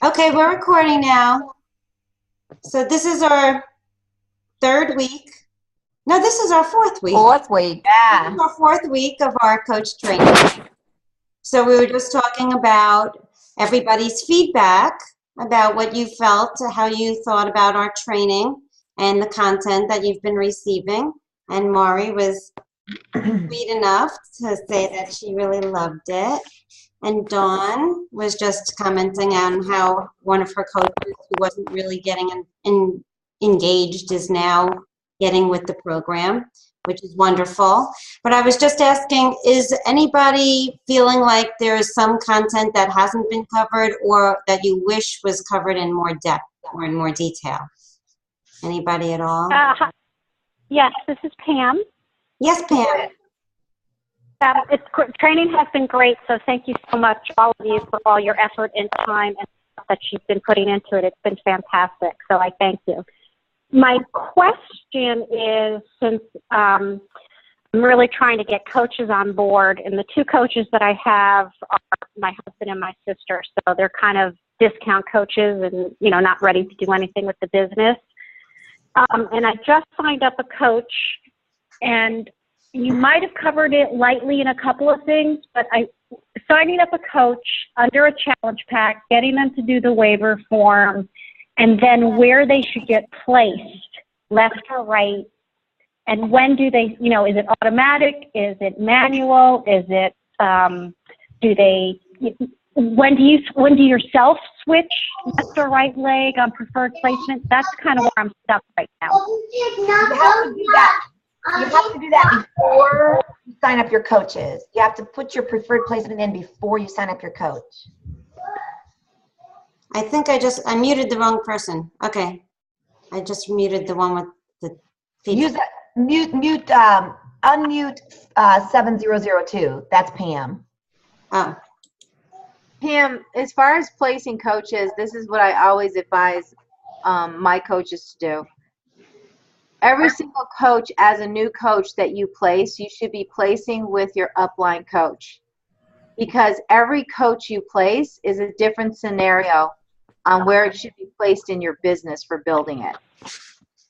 Okay, we're recording now. So this is our third week. No, this is our fourth week. Fourth week. This is our fourth week of our coach training. So we were just talking about everybody's feedback about what you felt, how you thought about our training and the content that you've been receiving. And Maury was sweet enough to say that she really loved it. And Dawn was just commenting on how one of her coaches who wasn't really getting engaged is now getting with the program, which is wonderful. But I was just asking, is anybody feeling like there is some content that hasn't been covered or that you wish was covered in more depth or in more detail? Anybody at all? Yes, this is Pam. Yes, Pam. Training has been great, so thank you so much, all of you, for all your effort and time and that you've been putting into it. It's been fantastic, so I thank you. My question is, since I'm really trying to get coaches on board, and the two coaches that I have are my husband and my sister, so they're kind of discount coaches and, you know, not ready to do anything with the business. And I just signed up a coach, and you might have covered it lightly in a couple of things, but signing up a coach under a challenge pack, getting them to do the waiver form, and then where they should get placed, left or right, and when do they, you know, is it automatic? Is it manual? Is it, when do you yourself switch left or right leg on preferred placement? That's kind of where I'm stuck right now. You have to do that. You have to do that before you sign up your coaches. You have to put your preferred placement in before you sign up your coach. I think I muted the wrong person. Okay. I just muted the one with the feedback. Unmute 7002. That's Pam. Oh. Pam, as far as placing coaches, this is what I always advise my coaches to do. Every single coach, as a new coach that you place, you should be placing with your upline coach, because every coach you place is a different scenario on where it should be placed in your business for building it.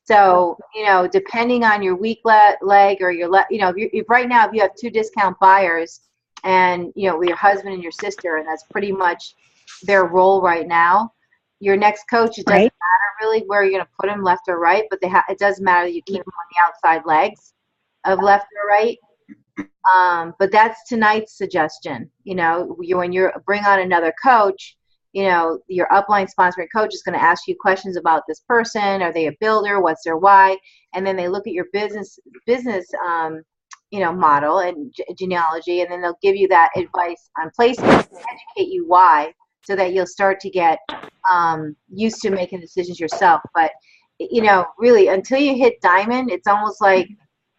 So, you know, depending on your weak leg or your, you know, if right now, if you have two discount buyers and, you know, with your husband and your sister, and that's pretty much their role right now, your next coach, it doesn't matter really where you're going to put them, left or right, but it does matter that you keep them on the outside legs of left or right. But that's tonight's suggestion. You know, when you bring on another coach, you know, your upline sponsoring coach is going to ask you questions about this person. Are they a builder? What's their why? And then they look at your business, you know, model and genealogy, and then they'll give you that advice on placement and educate you why, so that you'll start to get used to making decisions yourself. But, you know, really, until you hit diamond, it's almost like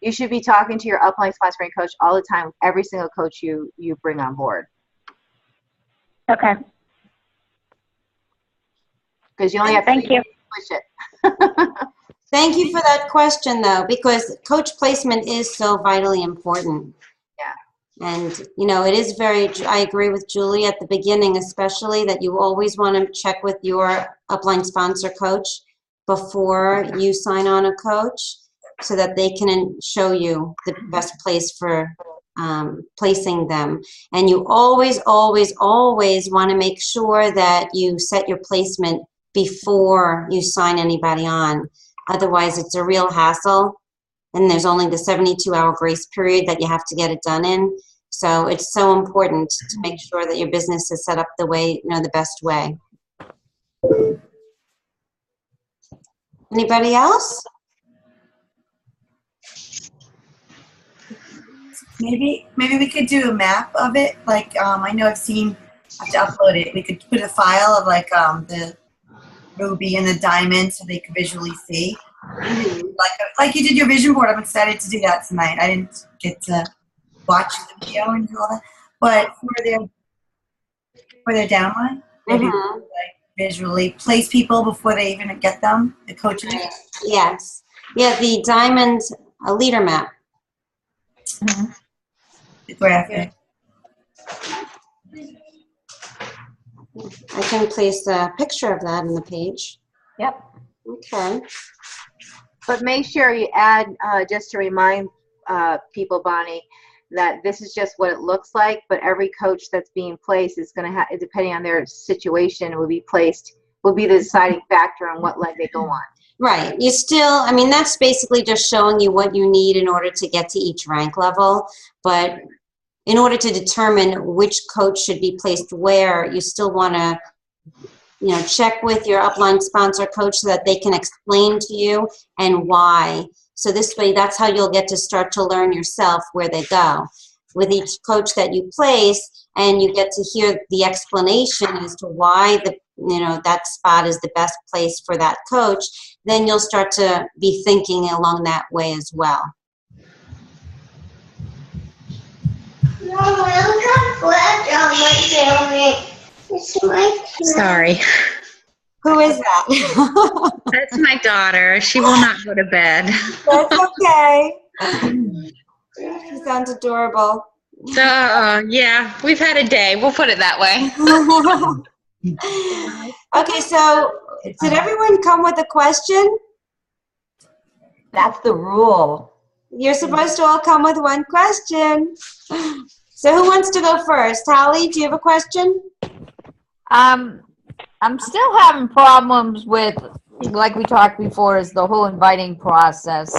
you should be talking to your upline sponsoring coach all the time with every single coach you bring on board. Okay. Because you only have Thank you. push it. Thank you for that question, though, because coach placement is so vitally important. Yeah. And, you know, it is I agree with Julie at the beginning, especially that you always want to check with your upline sponsor coach before you sign on a coach, so that they can show you the best place for placing them. And you always, always, always want to make sure that you set your placement before you sign anybody on. Otherwise, it's a real hassle. And there's only the 72-hour grace period that you have to get it done in. So it's so important to make sure that your business is set up the way, you know, the best way. Anybody else? Maybe we could do a map of it. Like, I know I have to upload it. We could put a file of like the ruby and the diamond so they could visually see. Like you did your vision board. I'm excited to do that tonight. I didn't get to watch the video and do all that, but for their downline, maybe like visually place people before they even get them, the coaches. Yes. Yeah, the diamond leader map. The graphic. I can place a picture of that in the page. Yep. Okay. But make sure you add, just to remind people, Bonnie, that this is just what it looks like, but every coach that's being placed is going to have, depending on their situation, will be the deciding factor on what leg they go on. Right. You still, I mean, that's basically just showing you what you need in order to get to each rank level. But in order to determine which coach should be placed where, you still want to, you know, check with your upline sponsor coach so that they can explain to you and why. So this way, that's how you'll get to start to learn yourself where they go. With each coach that you place, and you get to hear the explanation as to why that spot is the best place for that coach, then you'll start to be thinking along that way as well. Sorry. Who is that? That's my daughter. She will not go to bed. That's okay. She sounds adorable. So, yeah, we've had a day. We'll put it that way. Okay, so did everyone come with a question? That's the rule. You're supposed to all come with one question. So who wants to go first? Holly, do you have a question? I'm still having problems with, like we talked before, is the whole inviting process.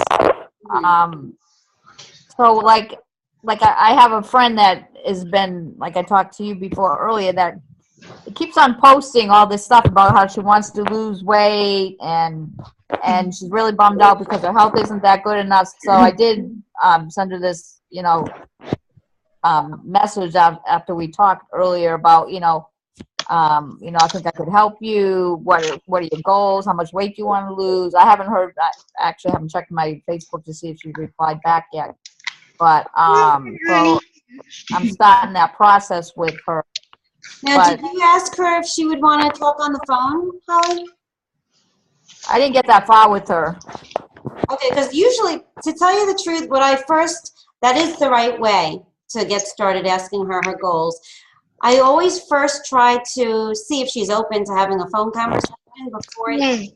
So like I have a friend that has been, like I talked to you before earlier, that keeps on posting all this stuff about how she wants to lose weight and she's really bummed out because her health isn't that good enough. So I did send her this, message after we talked earlier about, I think I could help you. What are your goals? How much weight do you want to lose? I actually haven't checked my Facebook to see if she replied back yet. But so I'm starting that process with her. Now, did you ask her if she would want to talk on the phone, Holly? I didn't get that far with her. Okay, because usually, to tell you the truth, that is the right way to get started asking her goals. I always first try to see if she's open to having a phone conversation before I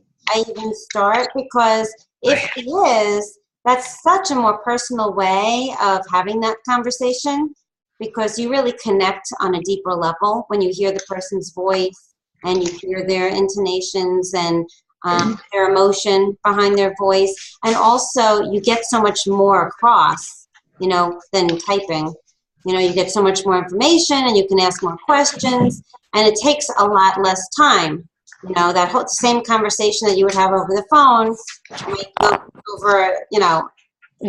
even start, because if she is, that's such a more personal way of having that conversation, because you really connect on a deeper level when you hear the person's voice and you hear their intonations and their emotion behind their voice. And also you get so much more across, than typing. You get so much more information and you can ask more questions, and it takes a lot less time. That same conversation that you would have over the phone might go over,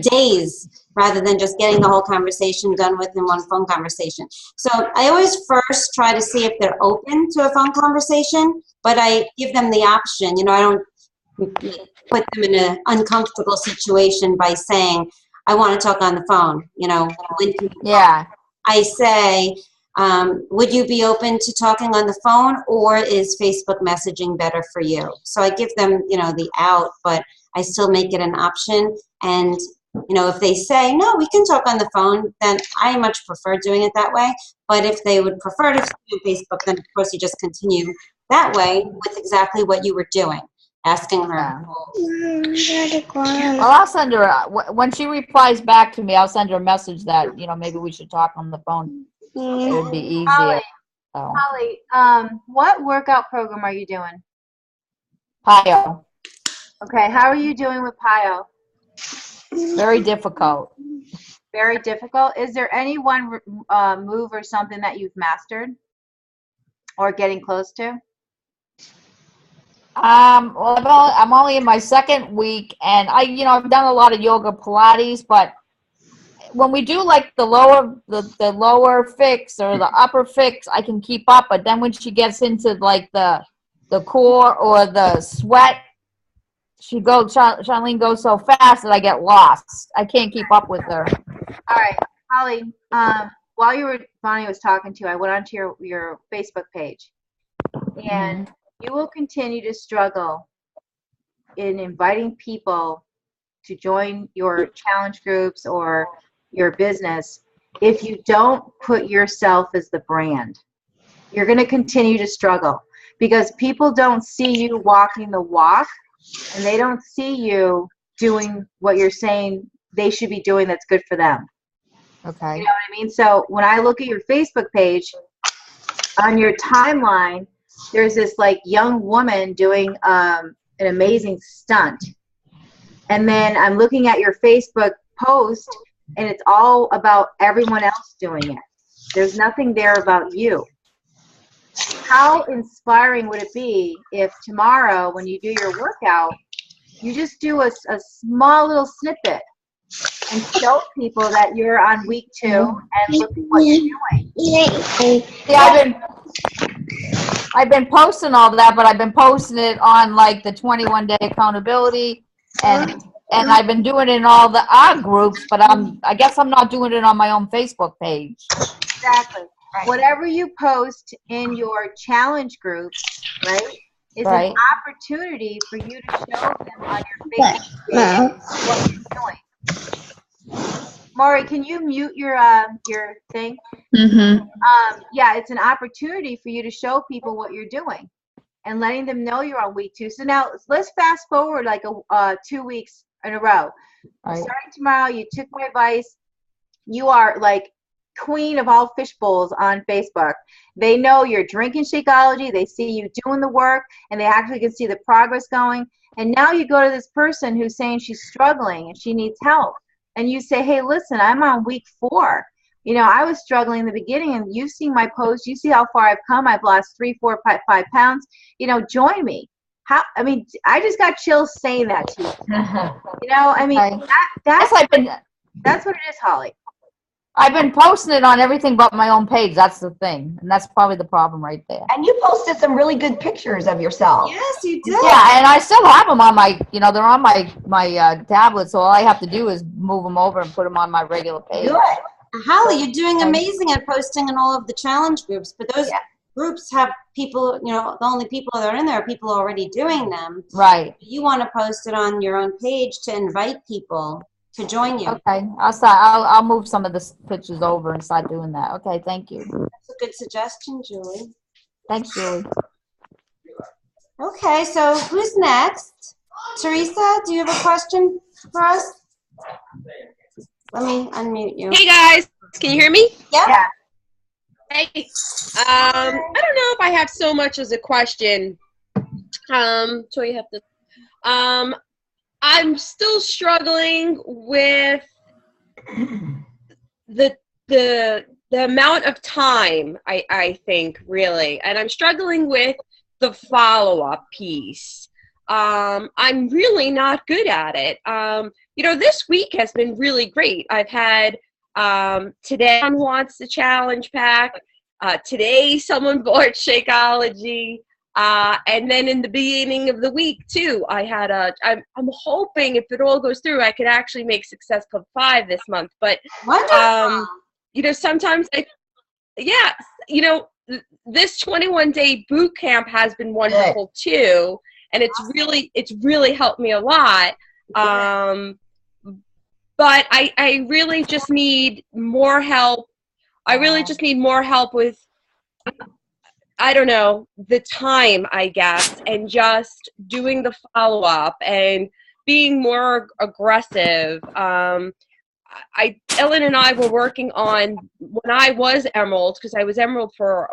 days, rather than just getting the whole conversation done with in one phone conversation. So I always first try to see if they're open to a phone conversation, but I give them the option. I don't put them in an uncomfortable situation by saying, I want to talk on the phone, Yeah. I say, would you be open to talking on the phone, or is Facebook messaging better for you? So I give them, the out, but I still make it an option. And, if they say, no, we can talk on the phone, then I much prefer doing it that way. But if they would prefer to do Facebook, then of course you just continue that way with exactly what you were doing, asking her. Well, I'll send her, when she replies back to me, I'll send her a message that, maybe we should talk on the phone. It would be easier. Holly, what workout program are you doing? PiYo. Okay, how are you doing with PiYo? Very difficult. Very difficult. Is there any one move or something that you've mastered or getting close to? Well, I'm only in my second week, and I've done a lot of yoga, Pilates, but when we do like the lower fix or the upper fix, I can keep up. But then when she gets into like the core or the sweat, Charlene goes so fast that I get lost. I can't keep up with her. All right, Holly. While Bonnie was talking to you, I went onto your Facebook page, and you will continue to struggle in inviting people to join your challenge groups or your business if you don't put yourself as the brand. You're going to continue to struggle because people don't see you walking the walk, and they don't see you doing what you're saying they should be doing that's good for them. Okay. You know what I mean? So when I look at your Facebook page, on your timeline, there's this like young woman doing an amazing stunt. And then I'm looking at your Facebook post, and it's all about everyone else doing it. There's nothing there about you. How inspiring would it be if tomorrow when you do your workout, you just do a small little snippet and show people that you're on week 2 and look at what you're doing. Yeah, I've been posting all that, but I've been posting it on like the 21-day accountability, and I've been doing it in all the art groups, but I guess I'm not doing it on my own Facebook page. Exactly. Right. Whatever you post in your challenge groups, right, is an opportunity for you to show them on your Facebook page what you're doing. Maury, can you mute your thing? Mm-hmm. Yeah, it's an opportunity for you to show people what you're doing and letting them know you're on week 2. So now let's fast forward like 2 weeks in a row. Right. Starting tomorrow, you took my advice. You are like queen of all fish bowls on Facebook. They know you're drinking Shakeology. They see you doing the work, and they actually can see the progress going. And now you go to this person who's saying she's struggling and she needs help. And you say, hey, listen, I'm on week 4. You know, I was struggling in the beginning, and you've seen my post. You see how far I've come. I've lost 3, 4, 5 pounds. You know, join me. I mean, I just got chills saying that to you. You know, I mean, that's what it is, Holly. I've been posting it on everything but my own page. That's the thing. And that's probably the problem right there. And you posted some really good pictures of yourself. Yes, you did. Yeah, and I still have them on my, they're on my tablet, so all I have to do is move them over and put them on my regular page. Good. Holly, you're doing amazing at posting in all of the challenge groups, but those groups have people, the only people that are in there are people already doing them. Right. You want to post it on your own page to invite people to join you. Okay, I'll move some of the pictures over and start doing that. Okay, thank you. That's a good suggestion, Julie. Thanks, Julie. Okay, so who's next? Teresa, do you have a question for us? Let me unmute you. Hey guys, can you hear me? Yeah. Hey, I don't know if I have so much as a question. So you have to. I'm still struggling with the amount of time, I think, really. And I'm struggling with the follow-up piece. I'm really not good at it. This week has been really great. I've had today someone wants the challenge pack. Today someone bought Shakeology. And then in the beginning of the week too, I had I'm hoping if it all goes through, I could actually make Success Club 5 this month. But sometimes this 21-day boot camp has been wonderful too, and it's really helped me a lot. But I really just need more help. I really just need more help with, I don't know, the time, I guess, and just doing the follow-up and being more aggressive. Ellen and I were working on, when I was Emerald, because I was Emerald for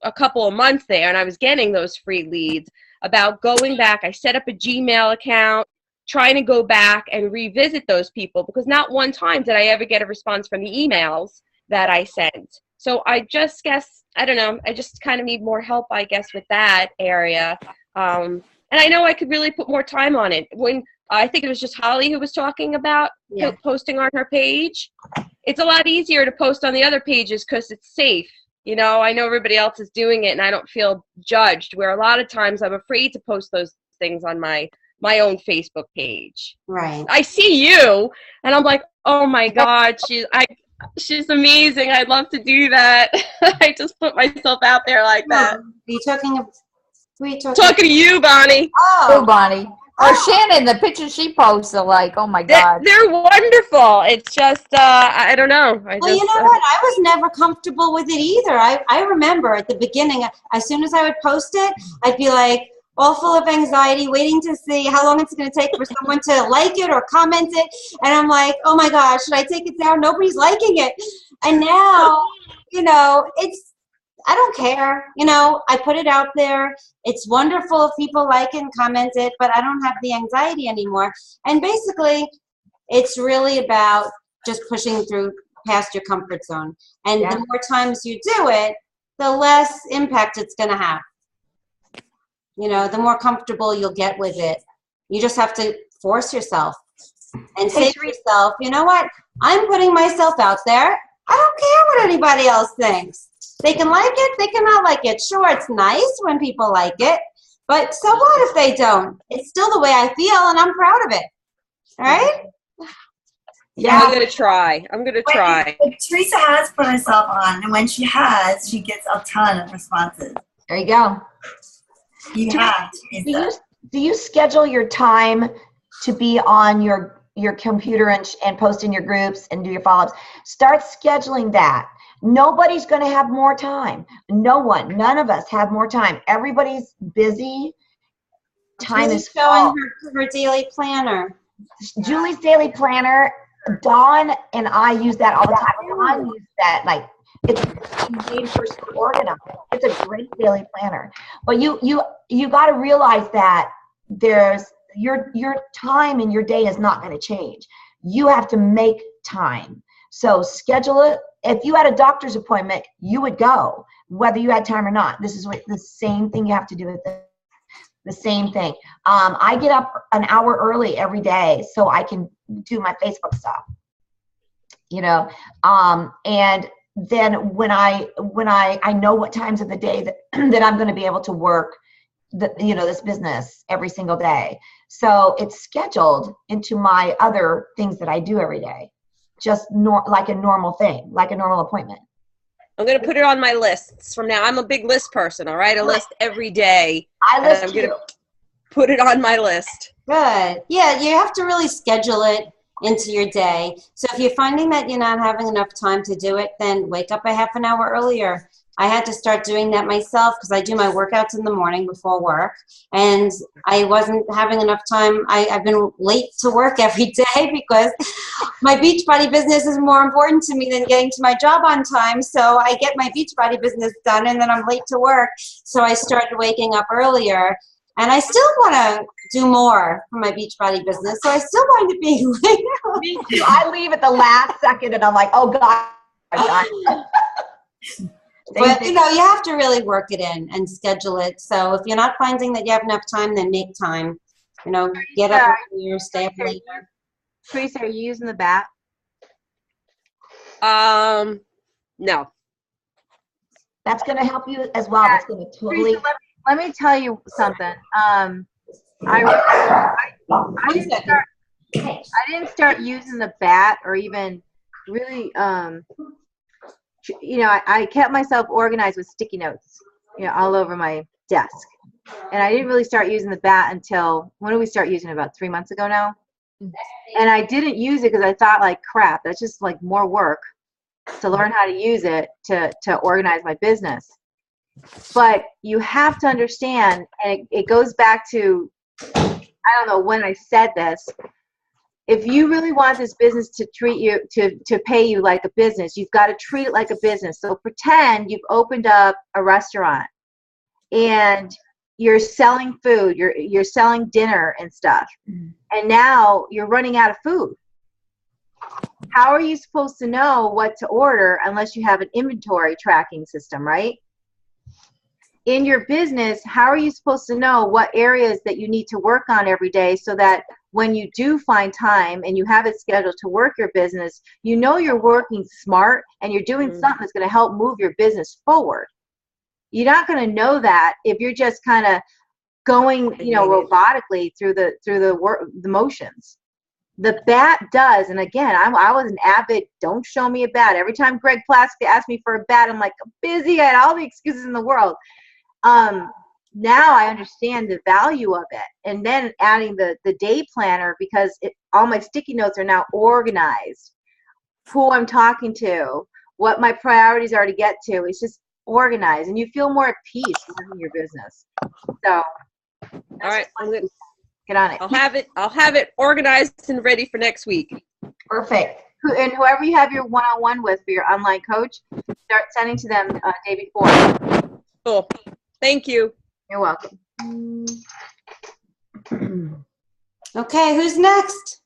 a couple of months there, and I was getting those free leads, about going back. I set up a Gmail account, trying to go back and revisit those people, because not one time did I ever get a response from the emails that I sent. So I just guess, I don't know, I just kind of need more help, I guess, with that area. And I know I could really put more time on it. When I think it was just Holly who was talking about posting on her page. It's a lot easier to post on the other pages because it's safe. I know everybody else is doing it and I don't feel judged, where a lot of times I'm afraid to post those things on my own Facebook page. Right. I see you and I'm like, oh my God, she's amazing. I'd love to do that. I just put myself out there like that. Are you talking? Talking to you, Bonnie. Oh, Bonnie. Or Shannon, the pictures she posts are like, oh my They're, God. they're wonderful. It's just, I don't know. Well, you know what? I was never comfortable with it either. I remember at the beginning, as soon as I would post it, I'd be like all full of anxiety, waiting to see how long it's going to take for someone to like it or comment it. And I'm like, oh my gosh, should I take it down? Nobody's liking it. And now, I don't care. I put it out there. It's wonderful if people like it and comment it, but I don't have the anxiety anymore. And basically, it's really about just pushing through past your comfort zone. And the more times you do it, the less impact it's going to have. The more comfortable you'll get with it. You just have to force yourself and say to yourself, you know what? I'm putting myself out there. I don't care what anybody else thinks. They can like it, they cannot like it. Sure, it's nice when people like it, but so what if they don't? It's still the way I feel, and I'm proud of it. All right? Yeah, I'm going to try. Teresa has put herself on, and when she has, she gets a ton of responses. There you go. You have, Teresa. Do you schedule your time to be on your computer and post in your groups and do your follow-ups? Start scheduling that. Nobody's going to have more time. None of us have more time. Everybody's busy. Time is showing her daily planner. Julie's daily planner. Dawn and I use that all the time. Dawn uses that it's made for organized. It's a great daily planner. But you got to realize that there's your time in your day is not going to change. You have to make time. So schedule it. If you had a doctor's appointment, you would go, whether you had time or not. This is the same thing you have to do with the same thing. I get up an hour early every day so I can do my Facebook stuff. And then when I know what times of the day that I'm going to be able to work this business every single day. So it's scheduled into my other things that I do every day. Just like a normal thing, like a normal appointment. I'm going to put it on my lists from now. I'm a big list person, all right? I list every day. I list I'm going to put it on my list. Good. Yeah, you have to really schedule it into your day. So if you're finding that you're not having enough time to do it, then wake up a half an hour earlier. I had to start doing that myself because I do my workouts in the morning before work, and I wasn't having enough time. I've been late to work every day because my Beachbody business is more important to me than getting to my job on time. So I get my Beachbody business done, and then I'm late to work. So I started waking up earlier, and I still want to do more for my Beachbody business. So I still want to be late. Me too. I leave at the last second, and I'm like, oh God. But, you have to really work it in and schedule it. So if you're not finding that you have enough time, then make time. Get up earlier, stay up later. Teresa, are you using the bat? No. That's going to help you as well. That's going to totally. Teresa, let me tell you something. I didn't start using the bat or even really I kept myself organized with sticky notes, all over my desk. And I didn't really start using the bat until, when did we start using it? About 3 months ago now? And I didn't use it because I thought, crap, that's just more work to learn how to use it to organize my business. But you have to understand, and it goes back to, I don't know when I said this, if you really want this business to treat you, to pay you like a business, you've got to treat it like a business. So pretend you've opened up a restaurant and you're selling food, you're selling dinner and stuff, and now you're running out of food. How are you supposed to know what to order unless you have an inventory tracking system, right? In your business, how are you supposed to know what areas that you need to work on every day so that when you do find time and you have it scheduled to work your business, you're working smart and you're doing something that's going to help move your business forward? You're not going to know that if you're just kind of going, robotically through the motions. The bat does, and again, I was an avid, don't show me a bat. Every time Greg Plaska asked me for a bat, I'm like, I'm busy. I had all the excuses in the world. now I understand the value of it. And then adding the day planner, because all my sticky notes are now organized, who I'm talking to, what my priorities are to get to. It's just organized, and you feel more at peace running your business. So All right, get on it. I'll have it organized and ready for next week. Perfect. And whoever you have your one-on-one with for your online coach, start sending to them day before. Cool. Thank you. You're welcome. Okay, who's next?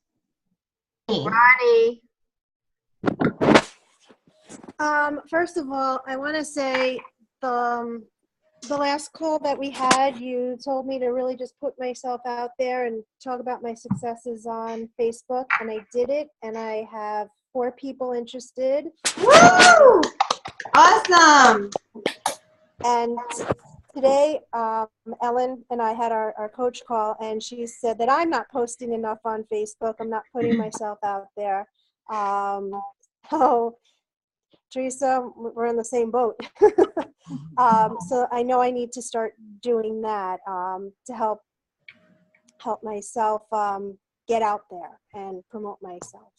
Ronnie. First of all, I want to say the last call that we had, you told me to really just put myself out there and talk about my successes on Facebook, and I did it, and I have 4 people interested. Woo! Awesome. And today, Ellen and I had our coach call, and she said that I'm not posting enough on Facebook. I'm not putting myself out there. So, Teresa, we're in the same boat. So I know I need to start doing that to help myself get out there and promote myself.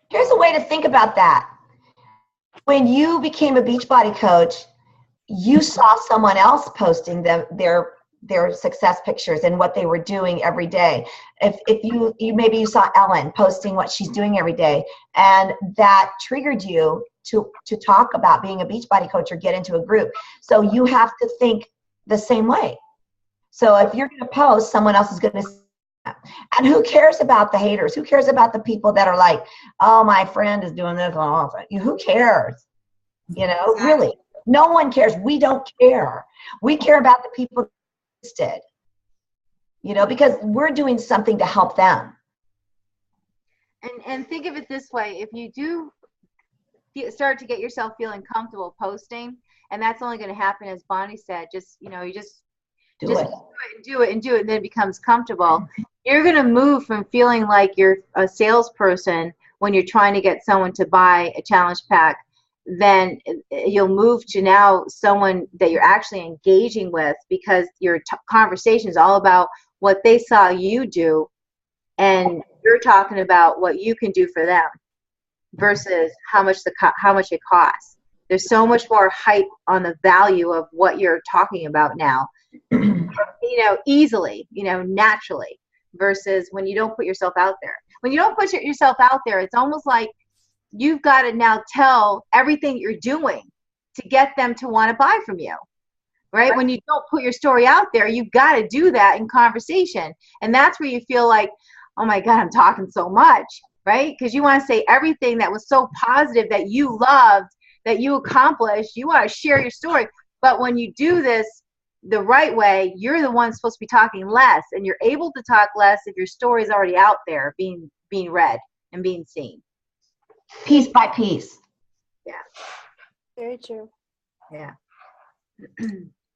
Here's a way to think about that. When you became a Beachbody coach, you saw someone else posting their success pictures and what they were doing every day. If you maybe you saw Ellen posting what she's doing every day, and that triggered you to talk about being a Beachbody coach or get into a group. So you have to think the same way. So if you're going to post, someone else is going to see that. And who cares about the haters? Who cares about the people that are like, oh, my friend is doing this? Who cares? Really, no one cares. We don't care. We care about the people that did, because we're doing something to help them. And think of it this way: if you do start to get yourself feeling comfortable posting, and that's only going to happen, as Bonnie said, do it, and then it becomes comfortable. You're going to move from feeling like you're a salesperson when you're trying to get someone to buy a challenge pack. Then you'll move to now someone that you're actually engaging with, because your conversation is all about what they saw you do, and you're talking about what you can do for them versus how much it costs. There's so much more hype on the value of what you're talking about now, easily, naturally, versus when you don't put yourself out there. When you don't put yourself out there, it's almost like you've got to now tell everything you're doing to get them to want to buy from you, right? When you don't put your story out there, you've got to do that in conversation. And that's where you feel like, oh my God, I'm talking so much, right? Because you want to say everything that was so positive that you loved, that you accomplished. You want to share your story. But when you do this the right way, you're the one supposed to be talking less, and you're able to talk less if your story is already out there being read and being seen. Piece by piece. Yeah. Very true. Yeah.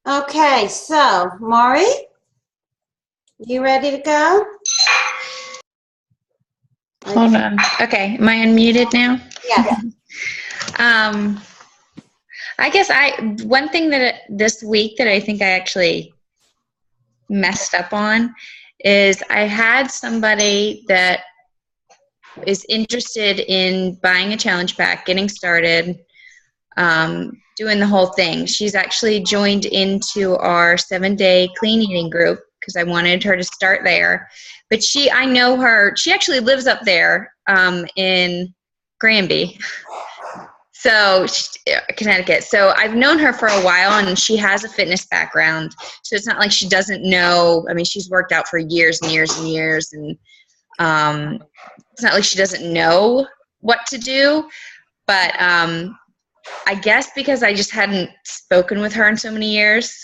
Okay, so Maury, you ready to go? Hold on. Okay, am I unmuted now? Yes. I guess one thing that this week that I think I actually messed up on is I had somebody that is interested in buying a challenge pack, getting started, doing the whole thing. She's actually joined into our 7-day clean eating group because I wanted her to start there. But I know her, she actually lives up there in Granby, so Connecticut. So I've known her for a while, and she has a fitness background. So it's not like she doesn't know. I mean, she's worked out for years and years and years, and it's not like she doesn't know what to do. But I guess because I just hadn't spoken with her in so many years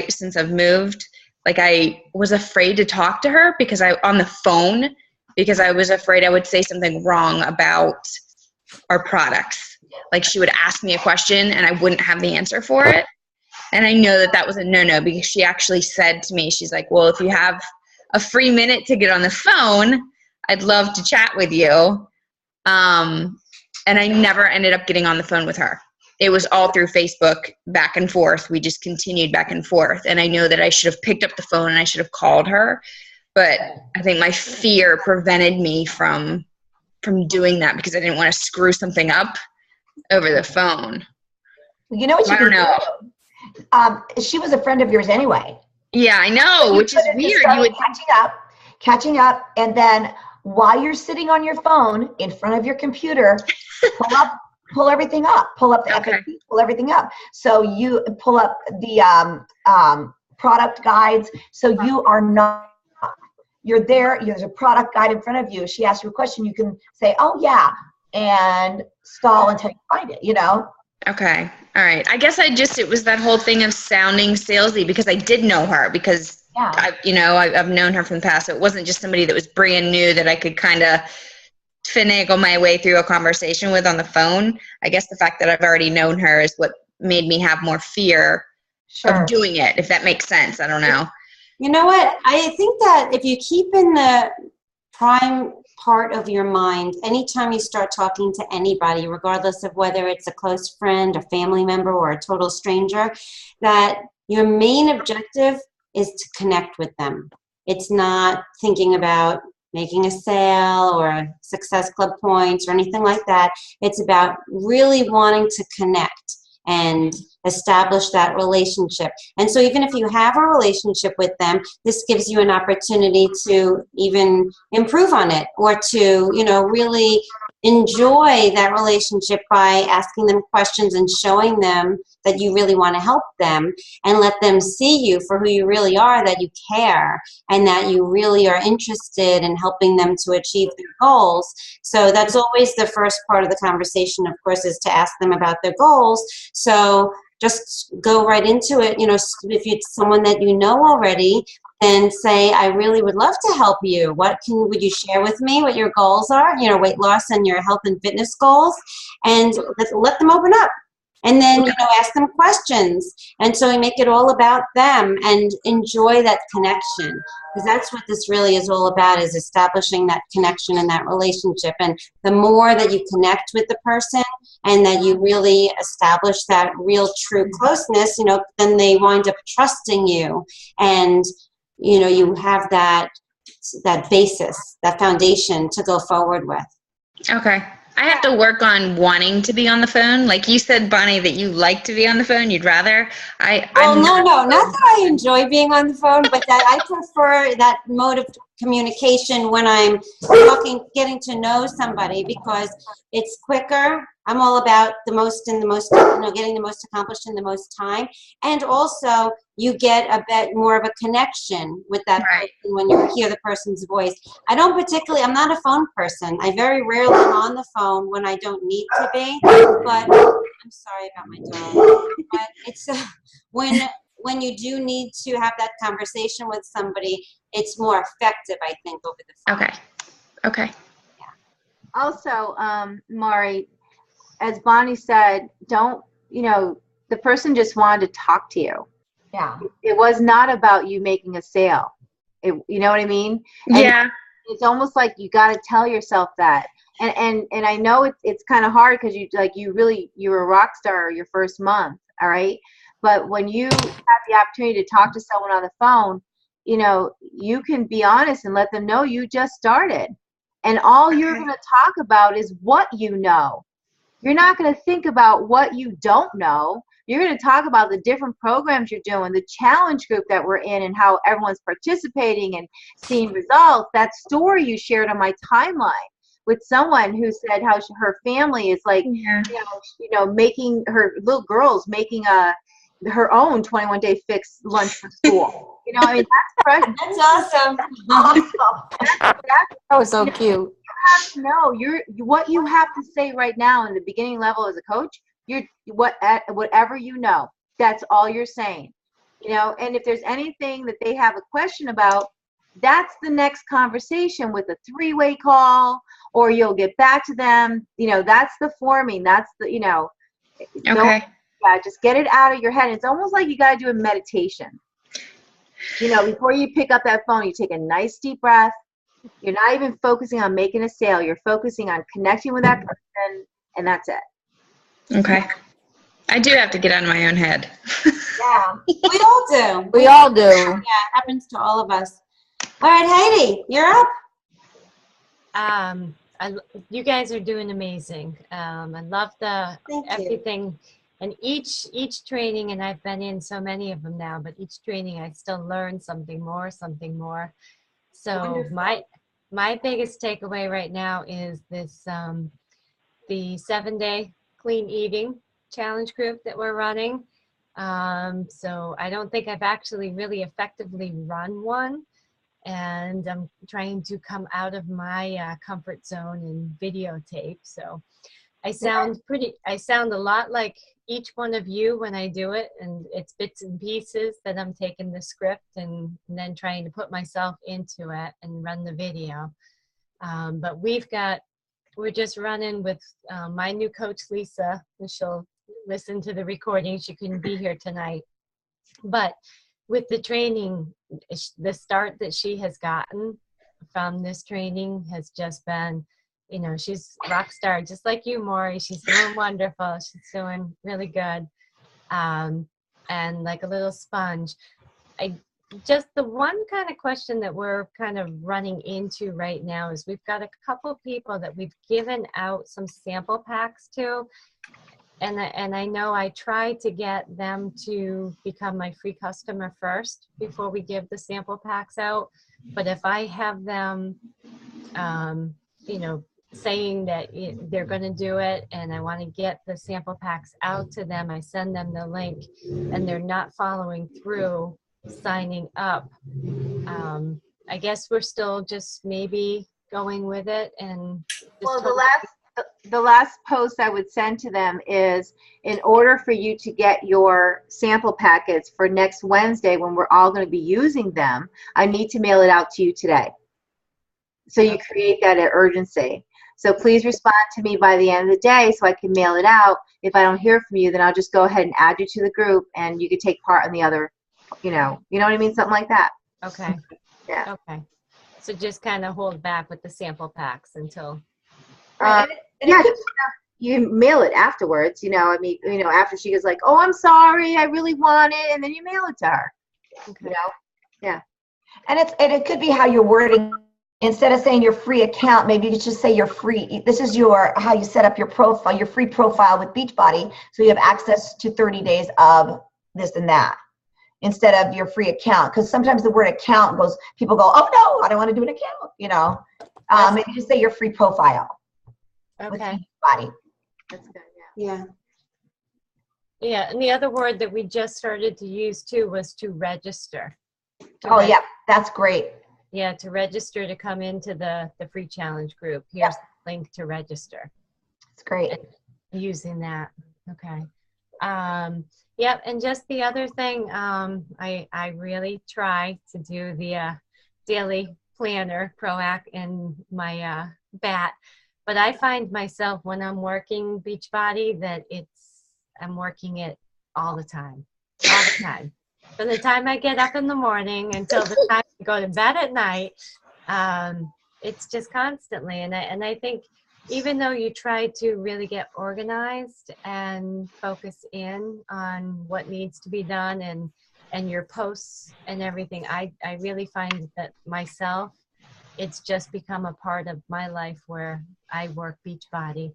since I've moved, like I was afraid to talk to her on the phone because I was afraid I would say something wrong about our products. Like she would ask me a question and I wouldn't have the answer for it. And I know that was a no-no, because she actually said to me, she's like, well, if you have a free minute to get on the phone, I'd love to chat with you. And I never ended up getting on the phone with her. it was all through Facebook, back and forth. We just continued back and forth. And I know that I should have picked up the phone and I should have called her. But I think my fear prevented me from doing that because I didn't want to screw something up over the phone. You know what you I don't know. do? She was a friend of yours anyway. Yeah, I know, which is weird. You would catching up, and then while you're sitting on your phone in front of your computer, pull everything up, pull up the FAQ, pull everything up. So you pull up the product guides. So you are not, you're there, there's a product guide in front of you. She asks you a question, you can say, oh yeah, and stall until you find it, you know? Okay. All right. I guess it was that whole thing of sounding salesy because I did know her because I've known her from the past. So it wasn't just somebody that was brand new that I could kind of finagle my way through a conversation with on the phone. I guess the fact that I've already known her is what made me have more fear of doing it, if that makes sense. I don't know. You know what? I think that if you keep in the prime part of your mind, anytime you start talking to anybody, regardless of whether it's a close friend, a family member, or a total stranger, that your main objective is to connect with them. It's not thinking about making a sale or Success Club points or anything like that. It's about really wanting to connect and establish that relationship. And so even if you have a relationship with them, this gives you an opportunity to even improve on it or to, really enjoy that relationship by asking them questions and showing them that you really want to help them and let them see you for who you really are, that you care and that you really are interested in helping them to achieve their goals. So that's always the first part of the conversation, of course, is to ask them about their goals. So just go right into it. If it's someone that you know already, then say, I really would love to help you. Would you share with me what your goals are? Weight loss and your health and fitness goals, and let them open up. And then, ask them questions. And so we make it all about them and enjoy that connection, because that's what this really is all about, is establishing that connection and that relationship. And the more that you connect with the person and that you really establish that real true closeness, then they wind up trusting you. And, you have that basis, that foundation to go forward with. Okay. I have to work on wanting to be on the phone. Like you said, Bonnie, that you like to be on the phone. You'd rather. No, not that I enjoy being on the phone, but that I prefer that mode of communication when I'm getting to know somebody, because it's quicker. I'm all about getting the most accomplished in the most time. And also you get a bit more of a connection with that person when you hear the person's voice. I'm not a phone person. I very rarely am on the phone when I don't need to be, but I'm sorry about my dog. But it's when you do need to have that conversation with somebody, it's more effective, I think, over the phone. Okay. Yeah. Also, Mari, as Bonnie said, the person just wanted to talk to you. Yeah. It was not about you making a sale. You know what I mean? And yeah. It's almost like you got to tell yourself that. And I know it's kind of hard because you were a rock star your first month. All right. But when you have the opportunity to talk to someone on the phone, you can be honest and let them know you just started. And all you're going to talk about is what you know. You're not going to think about what you don't know. You're going to talk about the different programs you're doing, the challenge group that we're in, and how everyone's participating and seeing results. That story you shared on my timeline with someone who said how her family is like, making her little girls making her own 21-day fix lunch for school. That's fresh. That's awesome. That was so cute. You have to know what you have to say right now in the beginning level as a coach. Whatever that's all you're saying. And if there's anything that they have a question about, that's the next conversation with a 3-way call, or you'll get back to them. That's the forming. That's the Okay. Just get it out of your head. It's almost like you got to do a meditation. Before you pick up that phone, you take a nice deep breath. You're not even focusing on making a sale. You're focusing on connecting with that person, and that's it. Okay. I do have to get out of my own head. Yeah. We all do. We all do. Yeah, it happens to all of us. All right, Heidi, you're up. You guys are doing amazing. I love Thank you. everything, and each training, and I've been in so many of them now, but each training I still learn something more. So Wonderful. my biggest takeaway right now is this the 7-day clean eating challenge group that we're running. So I don't think I've actually really effectively run one. And I'm trying to come out of my comfort zone and videotape. So I sound a lot like each one of you when I do it, and it's bits and pieces that I'm taking the script and then trying to put myself into it and run the video. But we're just running with my new coach, Lisa, and she'll listen to the recording. She couldn't be here tonight. But with the training, the start that she has gotten from this training has just been, she's rock star, just like you, Maury. She's doing wonderful. She's doing really good. And like a little sponge. Just the one kind of question that we're kind of running into right now is we've got a couple people that we've given out some sample packs to. And I know I try to get them to become my free customer first before we give the sample packs out. But if I have them, saying that they're going to do it and I want to get the sample packs out to them, I send them the link and they're not following through signing up. I guess we're still just maybe going with it and just Well, the last post I would send to them is, in order for you to get your sample packets for next Wednesday when we're all going to be using them, I need to mail it out to you today. So you create that at urgency. So please respond to me by the end of the day so I can mail it out. If I don't hear from you, then I'll just go ahead and add you to the group and you could take part in the other, you know what I mean? Something like that. Okay. Yeah. Okay. So just kind of hold back with the sample packs until. Yeah, you mail it afterwards, after she goes like, oh, I'm sorry, I really want it, and then you mail it to her. Okay. Yeah. And it could be how you're wording. Instead of saying your free account, maybe you just say your free. This is how you set up your profile, your free profile with Beachbody, so you have access to 30 days of this and that, instead of your free account. Because sometimes the word account people go, oh no, I don't want to do an account. Maybe just say your free profile. Okay. Beachbody. That's good. Yeah. Yeah, and the other word that we just started to use too was to register. Yeah, that's great. Yeah, to register to come into the free challenge group. Here's the link to register. It's great. And using that. Okay. Yep, and just the other thing, I really try to do the daily planner, PROAC, in my BAT. But I find myself when I'm working Beachbody that I'm working it all the time. From the time I get up in the morning until the time I go to bed at night, it's just constantly. And I think even though you try to really get organized and focus in on what needs to be done and your posts and everything, I really find that myself, it's just become a part of my life where I work Beachbody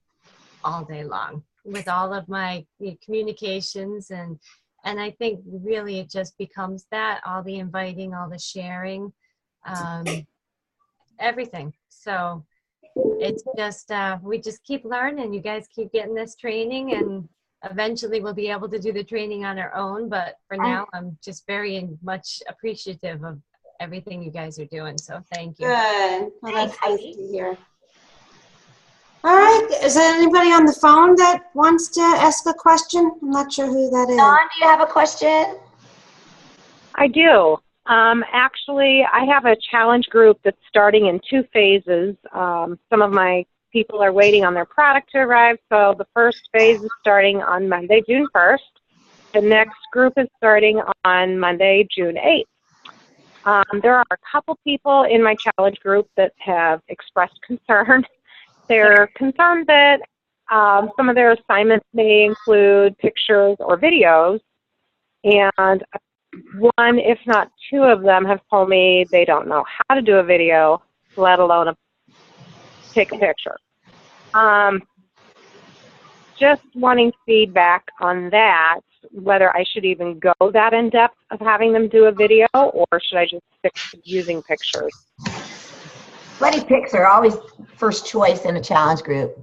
all day long with all of my communications. And I think really it just becomes that, all the inviting, all the sharing, everything. So it's just, we just keep learning. You guys keep getting this training, and eventually we'll be able to do the training on our own. But for now, I'm just very much appreciative of everything you guys are doing. So thank you. Good. Well, that's nice to hear. All right. Is there anybody on the phone that wants to ask a question? I'm not sure who that is. Dawn, do you have a question? I do. Actually, I have a challenge group that's starting in 2 phases. Some of my people are waiting on their product to arrive. So the first phase is starting on Monday, June 1st. The next group is starting on Monday, June 8th. There are a couple people in my challenge group that have expressed concern. They're concerned that Some of their assignments may include pictures or videos, and one, if not two of them, have told me they don't know how to do a video, let alone take a picture. Just wanting feedback on that, whether I should even go that in depth of having them do a video, or should I just stick to using pictures? Letty pics are always first choice in a challenge group.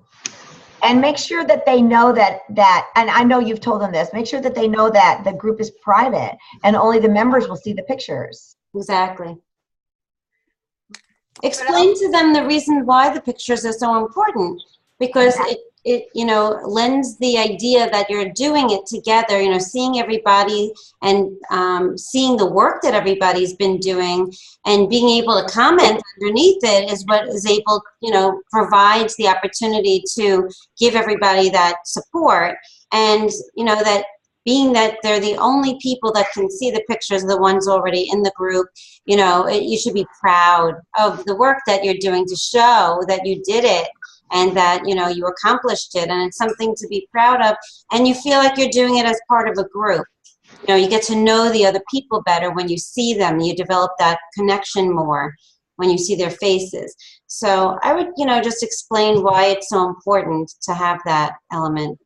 And make sure that they know that, and I know you've told them this, make sure that they know that the group is private and only the members will see the pictures. Exactly. Explain to them the reason why the pictures are so important, because it you know, lends the idea that you're doing it together, you know, seeing everybody and seeing the work that everybody's been doing and being able to comment underneath it is what is able, you know, provides the opportunity to give everybody that support. And, you know, that being that they're the only people that can see the pictures, the ones already in the group, you know, you should be proud of the work that you're doing to show that you did it and that, you know, you accomplished it, and it's something to be proud of, and you feel like you're doing it as part of a group. You know, you get to know the other people better when you see them. You develop that connection more when you see their faces. So I would, you know, just explain why it's so important to have that element.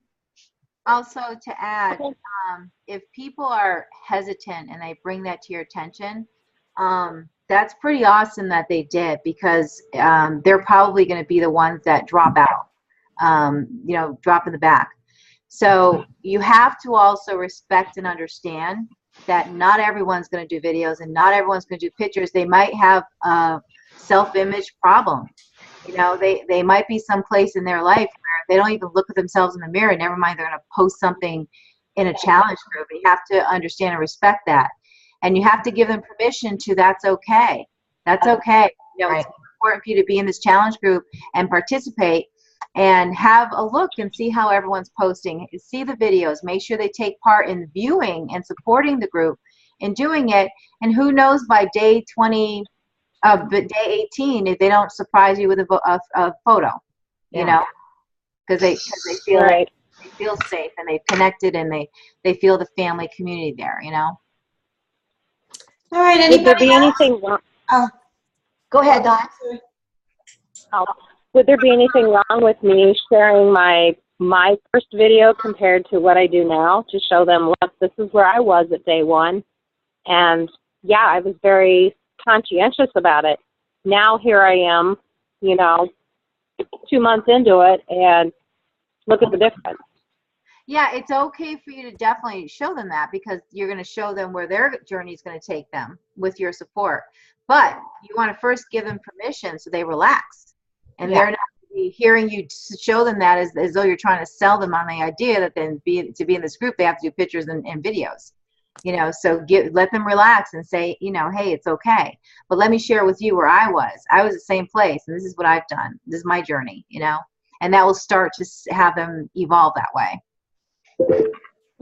Also, to add, if people are hesitant and they bring that to your attention, that's pretty awesome that they did, because they're probably going to be the ones that drop out, you know, drop in the back. So you have to also respect and understand that not everyone's going to do videos and not everyone's going to do pictures. They might have a self-image problem. You know, they might be someplace in their life where they don't even look at themselves in the mirror. Never mind, they're going to post something in a challenge group. You have to understand and respect that. And you have to give them permission to, that's okay. That's okay. You know, it's important for you to be in this challenge group and participate and have a look and see how everyone's posting. See the videos. Make sure they take part in viewing and supporting the group in doing it. And who knows, by day 20, but day 18, if they don't surprise you with a photo, you know, because they feel like they feel safe and they've connected and they feel the family community there, you know. All right, Would there be anything wrong? Go ahead, Dawn. Would there be anything wrong with me sharing my first video compared to what I do now to show them, look, this is where I was at day one, and yeah, I was very conscientious about it. Now here I am, you know, 2 months into it, and look at the difference. Yeah, it's okay for you to definitely show them that, because you're going to show them where their journey is going to take them with your support. But you want to first give them permission so they relax. And they're not hearing you show them that as though you're trying to sell them on the idea that then to be in this group, they have to do pictures and videos. You know, so let them relax and say, you know, hey, it's okay. But let me share with you where I was. I was the same place, and this is what I've done. This is my journey, you know. And that will start to have them evolve that way.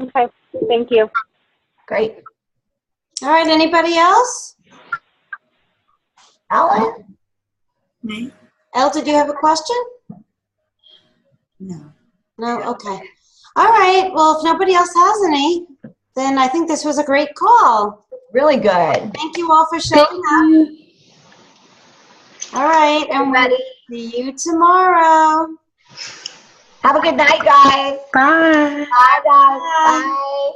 Okay, thank you. Great. All right, anybody else? Alan? Me? Elle, did you have a question? No. No? Okay. All right, well, if nobody else has any, then I think this was a great call. Really good. Thank you all for showing up. All right, and we'll see you tomorrow. Have a good night, guys. Bye. Bye, guys. Bye.